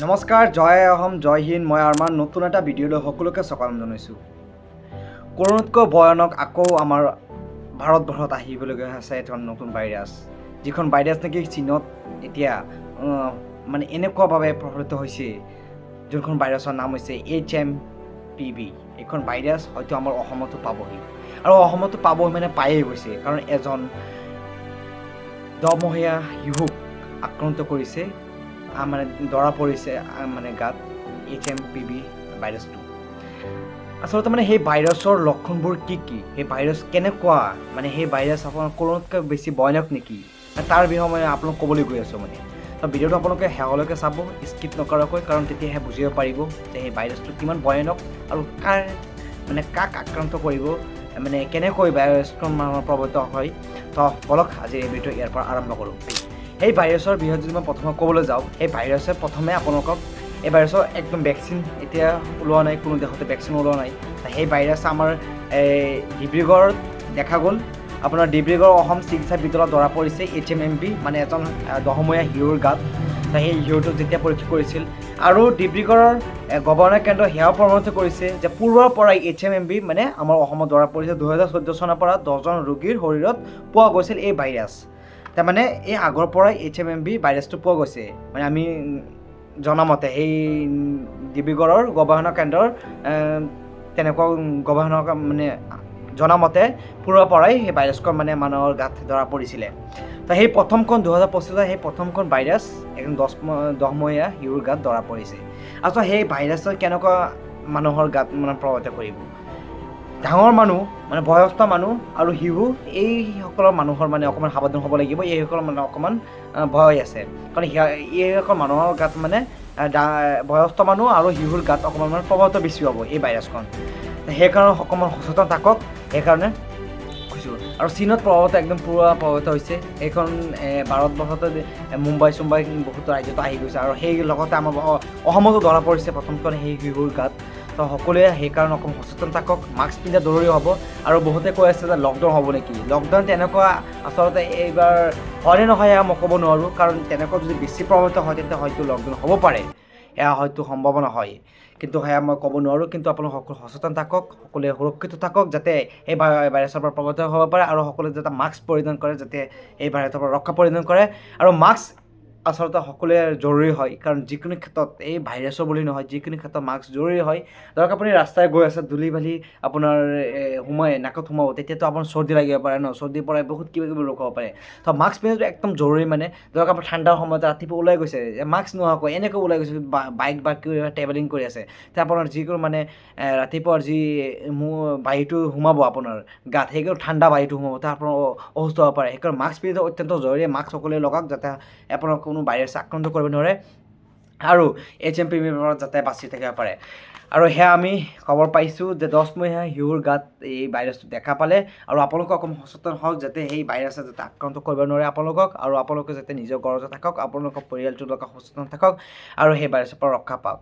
নমস্কাৰ, জয় অসম, জয় হিন্দ। মই আৰমান নতুন এটা ভিডিঅ'লৈ সকলোকে স্বাগতম জনাইছোঁ। কৰোনাতকৈ ভয়ানক আকৌ আমাৰ ভাৰতবৰ্ষত আহিবলগীয়া আছে এখন নতুন ভাইৰাছ, যিখন ভাইৰাছ নেকি চীনত এতিয়া মানে এনেকুৱাভাৱে প্ৰভাৱিত হৈছে, যোনখন ভাইৰাছৰ নাম হৈছে HMPV। এইখন ভাইৰাছ হয়তো আমাৰ অসমতো পাবহি, আৰু অসমতো পাবহি মানে পায়েই গৈছে, কাৰণ এজন 10 মহীয়া শিশুক আক্ৰান্ত কৰিছে, মানে ধৰা পৰিছে মানে গাত HMPV ভাইৰাছটো। আচলতে মানে সেই ভাইৰাছৰ লক্ষণবোৰ কি কি, সেই ভাইৰাছ কেনেকুৱা, মানে সেই ভাইৰাছ আপোনাৰ কৰোনাতকৈ বেছি ভয়ানক নেকি, তাৰ বিষয়ে মই আপোনালোক ক'বলৈ গৈ আছোঁ। মানে ভিডিঅ'টো আপোনালোকে শেষলৈকে চাব, স্কিপ নকৰাকৈ, কাৰণ তেতিয়াহে বুজিব পাৰিব যে সেই ভাইৰাছটো কিমান ভয়ানক আৰু কাক আক্ৰান্ত কৰিব, মানে কেনেকৈ ভাইৰাছখন প্ৰভাৱিত হয়। তো বলক আজি এই ভিডিঅ' ইয়াৰ পৰা আৰম্ভ কৰোঁ। সেই ভাইৰাছৰ বিষয়ে যদি মই প্ৰথমে ক'বলৈ যাওঁ, সেই ভাইৰাছে প্ৰথমে আপোনালোকক, এই ভাইৰাছৰ একদম ভেকচিন এতিয়া ওলোৱা নাই, কোনো দেশতে ভেকচিন ওলোৱা নাই। সেই ভাইৰাছ আমাৰ ডিব্ৰুগড়ত দেখা গ'ল। আপোনাৰ ডিব্ৰুগড় অসম চিকিৎসা বিদ্যালয়ত ধৰা পৰিছে HMPV, মানে এজন 10 মহীয়া শিশুৰ গাত। সেই শিশুটোক যেতিয়া পৰীক্ষা কৰিছিল, আৰু ডিব্ৰুগড়ৰ গৱেষণা কেন্দ্ৰই সেয়াও প্ৰমাণিত কৰিছে যে পূৰ্বৰ পৰাই HMPV মানে আমাৰ অসমত ধৰা পৰিছে। 2014 চনৰ পৰা 10জন ৰোগীৰ শৰীৰত পোৱা গৈছিল এই ভাইৰাছ। তাৰমানে এই আগৰ পৰাই HMPV ভাইৰাছটো পোৱা গৈছে, মানে আমি জনামতে সেই ডিব্ৰুগড়ৰ গৱেষণা কেন্দ্ৰৰ তেনেকুৱা গৱেষণা মানে জনামতে পূৰ্বৰ পৰাই সেই ভাইৰাছখন মানে মানুহৰ গাত ধৰা পৰিছিলে। তো সেই প্ৰথমখন 2025 সেই প্ৰথমখন ভাইৰাছ একদম 10 মহীয়া শিশুৰ গাত ধৰা পৰিছে। আচলতে সেই ভাইৰাছে কেনেকুৱা মানুহৰ গাত মানে প্ৰভাৱিত কৰিব, ডাঙৰ মানুহ মানে বয়সস্থ মানুহ আৰু শিশু, এইসকলৰ মানুহৰ মানে অকণমান সাৱধান হ'ব লাগিব। এইসকলৰ মানে অকণমান ভয় আছে, কাৰণ এইসকল মানুহৰ গাত মানে বয়সস্থ মানুহ আৰু শিশুৰ গাত অকণমান মানে প্ৰভাৱিত বেছি হ'ব এই ভাইৰাছখন। সেইকাৰণে অকণমান সচেতন থাকক, সেইকাৰণে কৈছোঁ। আৰু চীনত প্ৰভাৱিত একদম পূৰা প্ৰভাৱিত হৈছে। এইখন ভাৰতবৰ্ষতে মুম্বাই চুম্বাই বহুতো ৰাজ্যতো আহি গৈছে, আৰু সেই লগতে আমাৰ অসমতো ধৰা পৰিছে প্ৰথমখন সেই শিশুৰ গাত। তো সকলোৱে সেইকাৰণে অকণ সচেতন থাকক, মাস্ক পিন্ধা জৰুৰী হ'ব। আৰু বহুতে কৈ আছে যে লকডাউন হ'ব নেকি। লকডাউন তেনেকুৱা আচলতে এইবাৰ হয়নে নহয় মই ক'ব নোৱাৰোঁ, কাৰণ তেনেকুৱা যদি বেছি প্ৰভাৱিত হয় তেন্তে হয়তো লকডাউন হ'ব পাৰে, এয়া হয়তো সম্ভাৱনা হয়, কিন্তু সেয়া মই ক'ব নোৱাৰোঁ। কিন্তু আপোনালোক সকলো সচেতন থাকক, সকলোৱে সুৰক্ষিত থাকক, যাতে এই ভাইৰাছৰ পৰা প্ৰভাৱিত হ'ব পাৰে, আৰু সকলোৱে যাতে মাস্ক পৰিধান কৰে, যাতে এই ভাইৰাছৰ পৰা ৰক্ষা পৰিধান কৰে। আৰু মাস্ক আচলতে সকলোৱে জৰুৰী হয়, কাৰণ যিকোনো ক্ষেত্ৰত, এই ভাইৰাছৰ বুলি নহয়, যিকোনো ক্ষেত্ৰত মাস্ক জৰুৰী হয়। ধৰক আপুনি ৰাস্তাই গৈ আছে, ধূলি বালি আপোনাৰ নাকত সোমাব, তেতিয়াতো আপোনাৰ চৰ্দি লাগিব পাৰে ন, চৰ্দিৰ পৰাই বহুত কিবা কিবি ৰোগ হ'ব পাৰে। তো মাস্ক পিন্ধাটো একদম জৰুৰী। মানে ধৰক আপোনাৰ ঠাণ্ডাৰ সময়ত ৰাতিপুৱা ওলাই গৈছে, মাস্ক নোহোৱাকৈ এনেকৈ ওলাই গৈছে, বাইক বা কিবা ট্ৰেভেলিং কৰি আছে, তেতিয়া আপোনাৰ যিকোনো মানে ৰাতিপুৱাৰ যি বায়ুটো সোমাব আপোনাৰ গাত, সেইকাৰণে ঠাণ্ডা বায়ুটো সোমাব, তাৰ পৰা অসুস্থ হ'ব পাৰে। সেইকাৰণে মাস্ক পিন্ধাটো অত্যন্ত জৰুৰী। মাস্ক সকলোৱে লগাওক, যাতে আপোনাৰ কোনো ভাইৰাছে আক্ৰান্ত কৰিব নোৱাৰে, আৰু HMPVৰ পৰা যাতে বাচি থাকিব পাৰে। আৰু সেয়া আমি খবৰ পাইছোঁ যে 10 মহীয়া শিশুৰ গাত এই ভাইৰাছটো দেখা পালে, আৰু আপোনালোকক অকণমান সচেতন হওক, যাতে সেই ভাইৰাছে যাতে আক্ৰান্ত কৰিব নোৱাৰে আপোনালোকক, আৰু আপোনালোকে যাতে নিজৰ ঘৰতে থাকক, আপোনালোকৰ পৰিয়ালটোৰ লগত সচেতন থাকক, আৰু সেই ভাইৰাছৰ পৰা ৰক্ষা পাওক।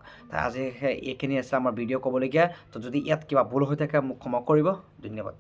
আজি এইখিনি আছে আমাৰ ভিডিঅ' ক'বলগীয়া। তো যদি ইয়াত কিবা ভুল হৈ থাকে মোক ক্ষমা কৰিব। ধন্যবাদ।